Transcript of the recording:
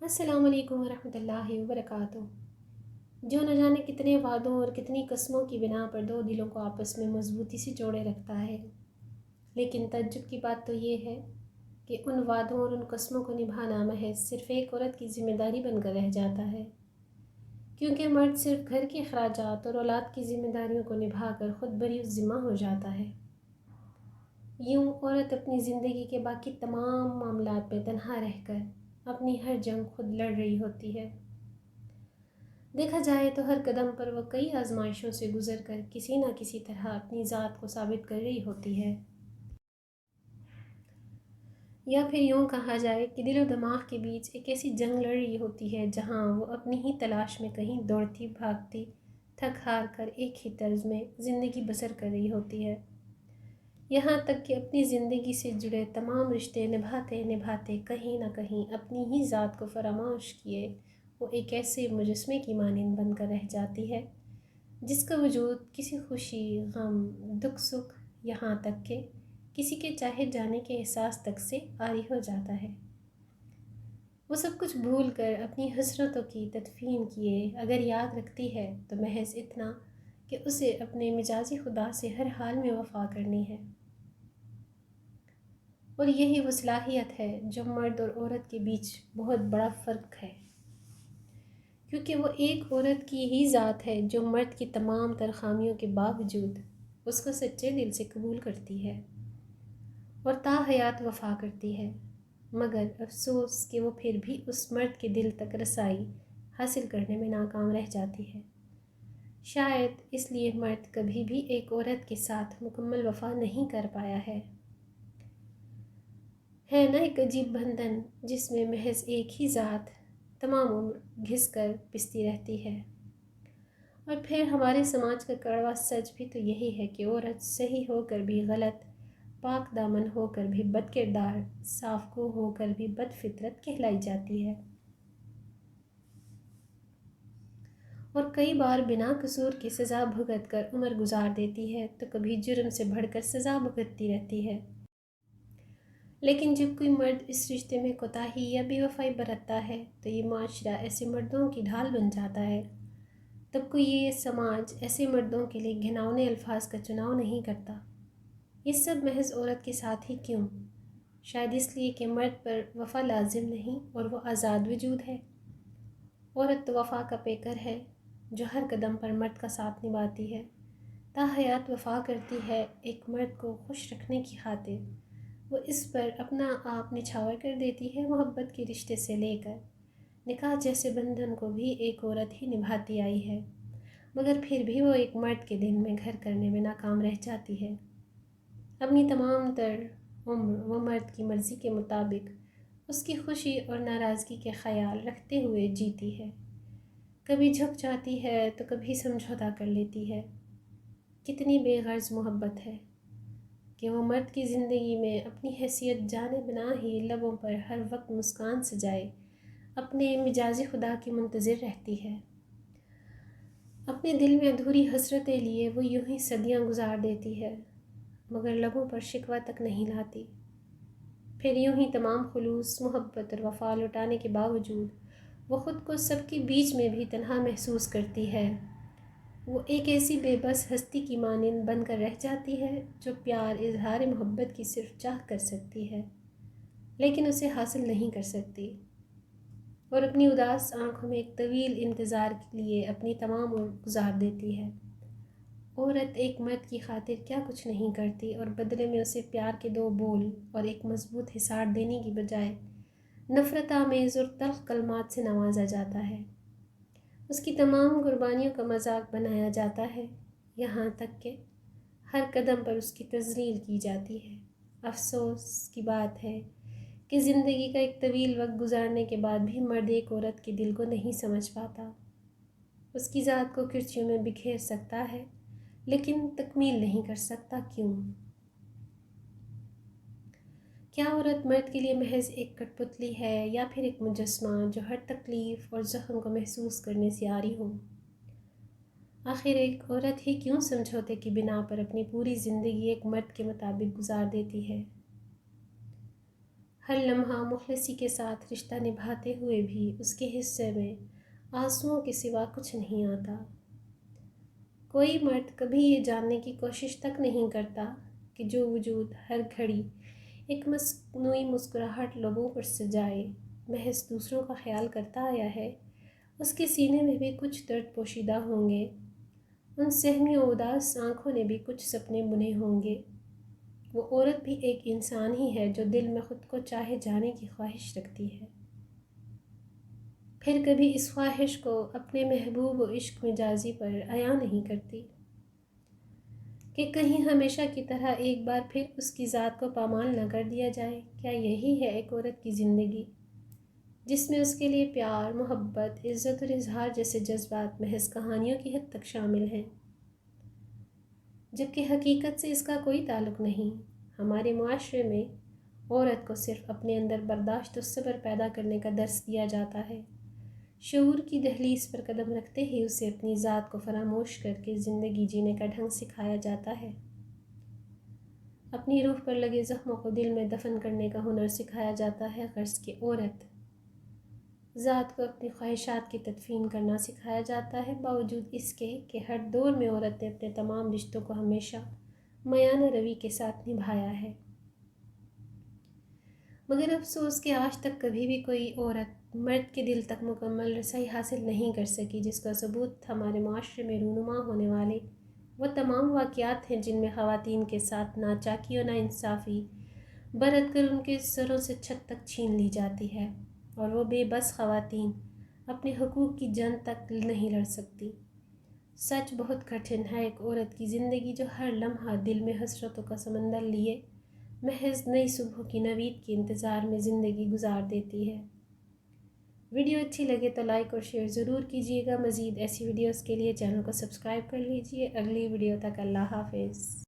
السلام علیکم ورحمۃ اللہ وبرکاتہ۔ جو نہ جانے کتنے وعدوں اور کتنی قسموں کی بنا پر دو دلوں کو آپس میں مضبوطی سے جوڑے رکھتا ہے، لیکن تعجب کی بات تو یہ ہے کہ ان وعدوں اور ان قسموں کو نبھانا محض صرف ایک عورت کی ذمہ داری بن کر رہ جاتا ہے، کیونکہ مرد صرف گھر کے اخراجات اور اولاد کی ذمہ داریوں کو نبھا کر خود بری ذمہ ہو جاتا ہے۔ یوں عورت اپنی زندگی کے باقی تمام معاملات میں تنہا رہ کر اپنی ہر جنگ خود لڑ رہی ہوتی ہے۔ دیکھا جائے تو ہر قدم پر وہ کئی آزمائشوں سے گزر کر کسی نہ کسی طرح اپنی ذات کو ثابت کر رہی ہوتی ہے، یا پھر یوں کہا جائے کہ دل و دماغ کے بیچ ایک ایسی جنگ لڑ رہی ہوتی ہے جہاں وہ اپنی ہی تلاش میں کہیں دوڑتی بھاگتی تھک ہار کر ایک ہی طرز میں زندگی بسر کر رہی ہوتی ہے، یہاں تک کہ اپنی زندگی سے جڑے تمام رشتے نبھاتے نبھاتے کہیں نہ کہیں اپنی ہی ذات کو فراموش کیے وہ ایک ایسے مجسمے کی مانند بن کر رہ جاتی ہے جس کا وجود کسی خوشی، غم، دکھ سکھ، یہاں تک کہ کسی کے چاہے جانے کے احساس تک سے عاری ہو جاتا ہے۔ وہ سب کچھ بھول کر اپنی حسرتوں کی تدفین کیے اگر یاد رکھتی ہے تو محض اتنا کہ اسے اپنے مجازی خدا سے ہر حال میں وفا کرنی ہے، اور یہی وہ صلاحیت ہے جو مرد اور عورت کے بیچ بہت بڑا فرق ہے، کیونکہ وہ ایک عورت کی ہی ذات ہے جو مرد کی تمام تر خامیوں کے باوجود اس کو سچے دل سے قبول کرتی ہے اور تا حیات وفا کرتی ہے، مگر افسوس کہ وہ پھر بھی اس مرد کے دل تک رسائی حاصل کرنے میں ناکام رہ جاتی ہے۔ شاید اس لیے مرد کبھی بھی ایک عورت کے ساتھ مکمل وفا نہیں کر پایا ہے نا ایک عجیب بندھن جس میں محض ایک ہی ذات تمام عمر گھس کر پستی رہتی ہے۔ اور پھر ہمارے سماج کا کڑوا سچ بھی تو یہی ہے کہ عورت صحیح ہو کر بھی غلط، پاک دامن ہو کر بھی بد کردار، صاف گو ہو کر بھی بد فطرت کہلائی جاتی ہے، اور کئی بار بنا قصور کی سزا بھگت کر عمر گزار دیتی ہے تو کبھی جرم سے بڑھ کر سزا بھگتتی رہتی ہے۔ لیکن جب کوئی مرد اس رشتے میں کوتاہی یا بے وفائی برتتا ہے تو یہ معاشرہ ایسے مردوں کی ڈھال بن جاتا ہے، تب کوئی یہ سماج ایسے مردوں کے لیے گھناؤنے الفاظ کا چناؤ نہیں کرتا۔ یہ سب محض عورت کے ساتھ ہی کیوں؟ شاید اس لیے کہ مرد پر وفا لازم نہیں اور وہ آزاد وجود ہے۔ عورت تو وفا کا پیکر ہے جو ہر قدم پر مرد کا ساتھ نبھاتی ہے، تا حیات وفا کرتی ہے ایک مرد کو خوش رکھنے کی خاطر۔ وہ اس پر اپنا آپ نچھاور کر دیتی ہے، محبت کے رشتے سے لے کر نکاح جیسے بندھن کو بھی ایک عورت ہی نبھاتی آئی ہے، مگر پھر بھی وہ ایک مرد کے دل میں گھر کرنے میں ناکام رہ جاتی ہے۔ اپنی تمام تر عمر وہ مرد کی مرضی کے مطابق اس کی خوشی اور ناراضگی کے خیال رکھتے ہوئے جیتی ہے، کبھی جھک جاتی ہے تو کبھی سمجھوتا کر لیتی ہے۔ کتنی بے غرض محبت ہے کہ وہ مرد کی زندگی میں اپنی حیثیت جانے بنا ہی لبوں پر ہر وقت مسکان سجائے اپنے مجازی خدا کی منتظر رہتی ہے۔ اپنے دل میں ادھوری حسرتیں لیے وہ یوں ہی صدیاں گزار دیتی ہے، مگر لبوں پر شکوہ تک نہیں لاتی۔ پھر یوں ہی تمام خلوص، محبت اور وفا لٹانے کے باوجود وہ خود کو سب کے بیچ میں بھی تنہا محسوس کرتی ہے۔ وہ ایک ایسی بے بس ہستی کی مانند بن کر رہ جاتی ہے جو پیار، اظہار محبت کی صرف چاہ کر سکتی ہے لیکن اسے حاصل نہیں کر سکتی، اور اپنی اداس آنکھوں میں ایک طویل انتظار کے لیے اپنی تمام عمر گزار دیتی ہے۔ عورت ایک مرد کی خاطر کیا کچھ نہیں کرتی اور بدلے میں اسے پیار کے دو بول اور ایک مضبوط حصار دینے کی بجائے نفرت آمیز اور تلخ کلمات سے نوازا جاتا ہے، اس کی تمام قربانیوں کا مذاق بنایا جاتا ہے، یہاں تک کہ ہر قدم پر اس کی تذلیل کی جاتی ہے۔ افسوس کی بات ہے کہ زندگی کا ایک طویل وقت گزارنے کے بعد بھی مرد ایک عورت کے دل کو نہیں سمجھ پاتا، اس کی ذات کو کرچیوں میں بکھیر سکتا ہے لیکن تکمیل نہیں کر سکتا۔ کیوں؟ کیا عورت مرد کے لیے محض ایک کٹ پتلی ہے یا پھر ایک مجسمہ جو ہر تکلیف اور زخم کو محسوس کرنے سے عاری ہو؟ آخر ایک عورت ہی کیوں سمجھوتے کی بنا پر اپنی پوری زندگی ایک مرد کے مطابق گزار دیتی ہے؟ ہر لمحہ مخلصی کے ساتھ رشتہ نبھاتے ہوئے بھی اس کے حصے میں آنسوؤں کے سوا کچھ نہیں آتا۔ کوئی مرد کبھی یہ جاننے کی کوشش تک نہیں کرتا کہ جو وجود ہر گھڑی ایک مصنوعی مسکراہٹ لبوں پر سجائے محض دوسروں کا خیال کرتا آیا ہے، اس کے سینے میں بھی کچھ درد پوشیدہ ہوں گے، ان سہمی و اداس آنکھوں نے بھی کچھ سپنے بنے ہوں گے۔ وہ عورت بھی ایک انسان ہی ہے جو دل میں خود کو چاہے جانے کی خواہش رکھتی ہے، پھر کبھی اس خواہش کو اپنے محبوب و عشق مجازی پر عیاں نہیں کرتی کہ کہیں ہمیشہ کی طرح ایک بار پھر اس کی ذات کو پامال نہ کر دیا جائے۔ کیا یہی ہے ایک عورت کی زندگی، جس میں اس کے لیے پیار، محبت، عزت اور اظہار جیسے جذبات محض کہانیوں کی حد تک شامل ہیں، جبکہ حقیقت سے اس کا کوئی تعلق نہیں؟ ہمارے معاشرے میں عورت کو صرف اپنے اندر برداشت و صبر پیدا کرنے کا درس دیا جاتا ہے، شعور کی دہلیز پر قدم رکھتے ہی اسے اپنی ذات کو فراموش کر کے زندگی جینے کا ڈھنگ سکھایا جاتا ہے، اپنی روح پر لگے زخموں کو دل میں دفن کرنے کا ہنر سکھایا جاتا ہے، غرض کہ عورت ذات کو اپنی خواہشات کی تدفین کرنا سکھایا جاتا ہے، باوجود اس کے کہ ہر دور میں عورت نے اپنے تمام رشتوں کو ہمیشہ میانہ روی کے ساتھ نبھایا ہے۔ مگر افسوس کہ آج تک کبھی بھی کوئی عورت مرد کے دل تک مکمل رسائی حاصل نہیں کر سکی، جس کا ثبوت ہمارے معاشرے میں رونما ہونے والے وہ تمام واقعات ہیں جن میں خواتین کے ساتھ ناچاکی و ناانصافی برت کر ان کے سروں سے چھت تک چھین لی جاتی ہے، اور وہ بے بس خواتین اپنے حقوق کی جنگ تک نہیں لڑ سکتی۔ سچ بہت کٹھن ہے ایک عورت کی زندگی جو ہر لمحہ دل میں حسرتوں کا سمندر لیے محض نئی صبح کی نوید کے انتظار میں زندگی گزار دیتی ہے۔ ویڈیو اچھی لگے تو لائک اور شیئر ضرور کیجیے گا۔ مزید ایسی ویڈیوز کے لیے چینل کو سبسکرائب کر لیجیے۔ اگلی ویڈیو تک اللہ حافظ۔